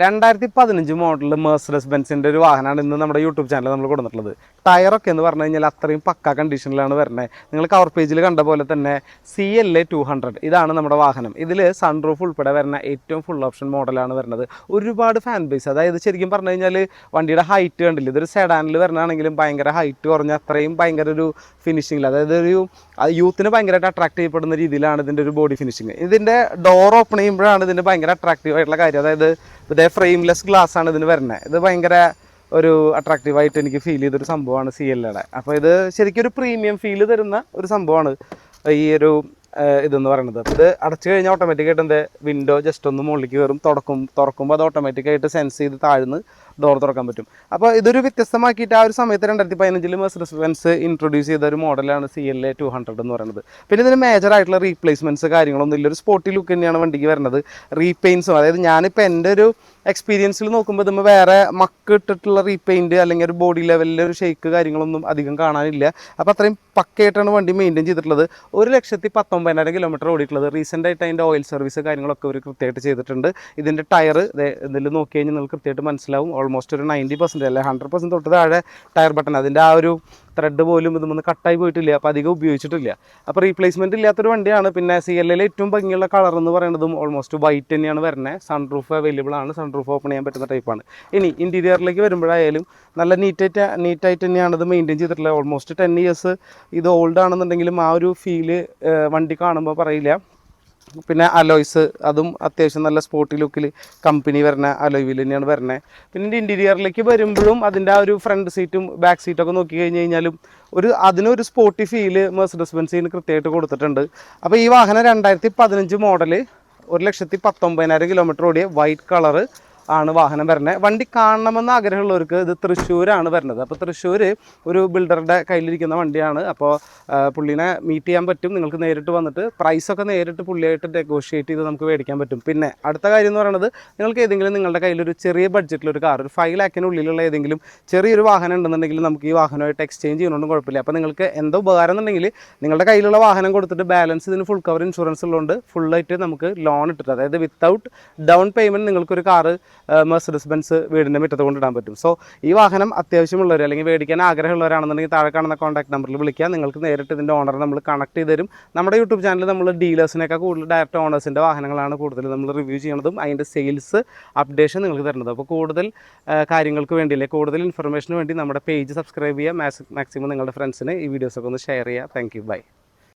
2015 model Mercedes ബെൻസിൻ്റെ ഒരു വാഹനമാണ് ഇന്ന് നമ്മുടെ യൂട്യൂബ് ചാനൽ നമ്മൾ കൊടുത്തിട്ടുള്ളത്. ടയറൊക്കെ എന്ന് പറഞ്ഞു കഴിഞ്ഞാൽ അത്രയും പക്ക കണ്ടീഷനിലാണ് വരുന്നത്. നിങ്ങൾ കവർ പേജിൽ കണ്ട പോലെ തന്നെ CLA 200 ഇതാണ് നമ്മുടെ വാഹനം. ഇതിൽ സൺറൂഫ് ഉൾപ്പെടെ വരുന്ന ഏറ്റവും ഫുൾ ഓപ്ഷൻ മോഡലാണ് വരുന്നത്. ഒരുപാട് ഫാൻ ബേസ്, അതായത് ശരിക്കും പറഞ്ഞു കഴിഞ്ഞാൽ വണ്ടിയുടെ ഹൈറ്റ് കണ്ടില്ല, ഇതൊരു സെഡാനിൽ വരണാണെങ്കിലും ഭയങ്കര ഹൈറ്റ് കുറഞ്ഞ അത്രയും ഭയങ്കര ഒരു ഫിനിഷിങ്ങിൽ, അതായത് ഒരു യൂത്തിന് ഭയങ്കരമായിട്ട് അട്രാക്ട് ചെയ്യപ്പെടുന്ന രീതിയിലാണ് ഇതിൻ്റെ ഒരു ബോഡി ഫിനിഷിങ്. ഇതിൻ്റെ ഡോർ ഓപ്പൺ ചെയ്യുമ്പോഴാണ് ഇതിൻ്റെ ഭയങ്കര അട്രാക്റ്റീവ് ആയിട്ടുള്ള കാര്യം. അതായത് ഇതേ ഫ്രെയിംലെസ് ഗ്ലാസ് ആണ് ഇതിന് വരുന്നത്. ഇത് ഭയങ്കര ഒരു അട്രാക്റ്റീവായിട്ട് എനിക്ക് ഫീൽ ചെയ്തൊരു സംഭവമാണ് CLAയുടെ. അപ്പോൾ ഇത് ശരിക്കും ഒരു പ്രീമിയം ഫീൽ തരുന്ന ഒരു സംഭവമാണ് ഈ ഒരു ഇതെന്ന് പറയുന്നത്. അപ്പോൾ ഇത് അടച്ചു കഴിഞ്ഞാൽ ഓട്ടോമാറ്റിക്കായിട്ട് എൻ്റെ വിൻഡോ ജസ്റ്റ് ഒന്ന് മുകളിലേക്ക് കയറും, തുറക്കുമ്പോൾ അത് ഓട്ടോമാറ്റിക്കായിട്ട് സെൻസ് ചെയ്ത് താഴ്ന്ന് ഡോർ തുറക്കാൻ പറ്റും. അപ്പോൾ ഇതൊരു വ്യത്യസ്തമാക്കിയിട്ട് ആ ഒരു സമയത്ത് 2015 മെർസിഡസ് ബെൻസ് ഇൻട്രൊഡ്യൂസ് ചെയ്ത ഒരു മോഡലാണ് CLA 200 എന്ന് പറയുന്നത്. പിന്നെ ഇതിന് മേജർ ആയിട്ടുള്ള റീപ്ലേസ്മെൻറ്റ്സ് കാര്യങ്ങളൊന്നും ഇല്ല. ഒരു സ്പോർട്ടി ലുക്ക് തന്നെയാണ് വണ്ടിക്ക് വരുന്നത്. റീപെയിൻസും, അതായത് ഞാനിപ്പോൾ എൻ്റെ ഒരു എക്സ്പീരിയൻസിൽ നോക്കുമ്പോൾ ഇതുമ്പോൾ വേറെ മക്ക് ഇട്ടിട്ടുള്ള റീപെയിൻറ്റ് അല്ലെങ്കിൽ ഒരു ബോഡി ലെവലിൽ ഒരു ഷേക്ക് കാര്യങ്ങളൊന്നും അധികം കാണാനില്ല. അപ്പോൾ അത്രയും പക്കയായിട്ടാണ് വണ്ടി മെയിൻറ്റെയിൻ ചെയ്തിട്ടുള്ളത്. 1,19,000 കിലോമീറ്റർ ഓടിയിട്ടുള്ളത്. റീസെൻ്റ് ആയിട്ട് അതിൻ്റെ ഓയിൽ സർവീസ് കാര്യങ്ങളൊക്കെ അവർ കൃത്യമായിട്ട് ചെയ്തിട്ടുണ്ട്. ഇതിൻ്റെ ടയർ ഇതിൽ നോക്കി കഴിഞ്ഞാൽ നിങ്ങൾക്ക് കൃത്യമായിട്ട് മനസ്സിലാവും. ഓൾമോസ്റ്റ് ഒരു 90% അല്ലെ 100% തൊട്ട് താഴെ ടയർ ബട്ടൺ, അതിൻ്റെ ആ ഒരു ത്രെഡ് പോലും ഇതൊന്നും കട്ടായി പോയിട്ടില്ല. അപ്പോൾ അധികം ഉപയോഗിച്ചിട്ടില്ല. അപ്പോൾ റീപ്ലേസ്മെൻറ്റ് ഇല്ലാത്തൊരു വണ്ടിയാണ്. പിന്നെ CLAയിലെ ഏറ്റവും ഭംഗിയുള്ള കളർ എന്ന് പറയുന്നതും ഓൾമോസ്റ്റ് വൈറ്റ് തന്നെയാണ് വരുന്നത്. സൺറൂഫ് അവൈലബിൾ ആണ്, സൺറൂഫ് ഓപ്പൺ ചെയ്യാൻ പറ്റുന്ന ടൈപ്പാണ്. ഇനി ഇൻറ്റീരിയറിലേക്ക് വരുമ്പോഴായാലും നല്ല നീറ്റായിട്ട് തന്നെയാണ് ഇത് മെയിൻറ്റെയിൻ ചെയ്തിട്ടുള്ളത്. ഓൾമോസ്റ്റ് 10 ഇയേഴ്സ് ഇത് ഓൾഡ് ആണെന്നുണ്ടെങ്കിലും ആ ഒരു ഫീല് വണ്ടി കാണുമ്പോൾ പറയില്ല. പിന്നെ അലോയ്സ്, അതും അത്യാവശ്യം നല്ല സ്പോർട്ടി ലുക്കിൽ കമ്പനി വരുന്ന അലോയ് വീൽ തന്നെയാണ് വരുന്നത്. പിന്നെ ഇൻറ്റീരിയറിലേക്ക് വരുമ്പോഴും അതിൻ്റെ ആ ഒരു ഫ്രണ്ട് സീറ്റും ബാക്ക് സീറ്റൊക്കെ നോക്കി കഴിഞ്ഞ് കഴിഞ്ഞാലും അതിനൊരു സ്പോർട്ടി ഫീല് മെർസിഡസ് ബെൻസിന് കൃത്യമായിട്ട് കൊടുത്തിട്ടുണ്ട്. അപ്പോൾ ഈ വാഹനം 2015 മോഡൽ 1,19,000 കിലോമീറ്റർ ഓടിയ വൈറ്റ് കളറ് ആണ് വാഹനം വരുന്നത്. വണ്ടി കാണണമെന്ന് ആഗ്രഹമുള്ളവർക്ക് ഇത് തൃശ്ശൂരാണ് വരുന്നത്. അപ്പോൾ തൃശ്ശൂർ ഒരു ബിൽഡറുടെ കയ്യിലിരിക്കുന്ന വണ്ടിയാണ്. അപ്പോൾ പുള്ളിനെ മീറ്റ് ചെയ്യാൻ പറ്റും. നിങ്ങൾക്ക് നേരിട്ട് വന്നിട്ട് പ്രൈസൊക്കെ നേരിട്ട് പുള്ളിയായിട്ട് നെഗോഷിയേറ്റ് ചെയ്ത് നമുക്ക് മേടിക്കാൻ പറ്റും. പിന്നെ അടുത്ത കാര്യം എന്ന് പറയുന്നത്, നിങ്ങൾക്ക് ഏതെങ്കിലും നിങ്ങളുടെ കയ്യിലൊരു ചെറിയ ബഡ്ജറ്റിലൊരു കാർ, ഒരു 5 ലാഖിനുള്ളിലുള്ള ഏതെങ്കിലും ചെറിയൊരു വാഹനം ഉണ്ടെന്നുണ്ടെങ്കിൽ നമുക്ക് ഈ വാഹനമായിട്ട് എക്സ്ചേഞ്ച് ചെയ്യുന്നതുകൊണ്ടും കുഴപ്പമില്ല. അപ്പോൾ നിങ്ങൾക്ക് എന്തോ ഉപകാരം എന്നുണ്ടെങ്കിൽ നിങ്ങളുടെ കയ്യിലുള്ള വാഹനം കൊടുത്തിട്ട് ബാലൻസ് ഇതിന് ഫുൾ കവർ ഇൻഷുറൻസ് ഉള്ളതുകൊണ്ട് ഫുള്ളായിട്ട് നമുക്ക് ലോൺ ഇട്ടിട്ട്, അതായത് വിത്തൗട്ട് ഡൗൺ പേയ്മെൻറ്റ് നിങ്ങൾക്കൊരു കാറ് മെർസിഡസ് ബെൻസ് വീടിൻ്റെ മുറ്റത്ത് കൊണ്ടിടാൻ പറ്റും. സോ ഈ വാഹനം അത്യാവശ്യമുള്ളവർ അല്ലെങ്കിൽ മേടിക്കാൻ ആഗ്രഹമുള്ളവരാണെന്നുണ്ടെങ്കിൽ താഴെ കാണുന്ന കോൺടാക്ട് നമ്പറിൽ വിളിക്കുക. നിങ്ങൾക്ക് നേരിട്ട് ഇതിൻ്റെ ഓണറെ നമ്മൾ കണക്ട് ചെയ്ത് തരും. നമ്മുടെ യൂട്യൂബ് ചാനലിൽ നമ്മൾ ഡീലേഴ്സിനൊക്കെ കൂടുതൽ ഡയറക്റ്റ് ഓണേഴ്സിൻ്റെ വാഹനങ്ങളാണ് കൂടുതൽ നമ്മൾ റിവ്യൂ ചെയ്യുന്നതും അതിൻ്റെ സെയിൽസ് അപ്ഡേഷൻ നിങ്ങൾക്ക് തരുന്നത്. അപ്പോൾ കൂടുതൽ കാര്യങ്ങൾക്ക് വേണ്ടി അല്ലെങ്കിൽ കൂടുതൽ ഇൻഫർമേഷന് വേണ്ടി നമ്മുടെ പേജ് സബ്സ്ക്രൈബ് ചെയ്യുക. മാക്സിമം നിങ്ങളുടെ ഫ്രണ്ട്സിന് ഈ വീഡിയോസൊക്കെ ഒന്ന് ഷെയർ ചെയ്യുക. Thank you, by.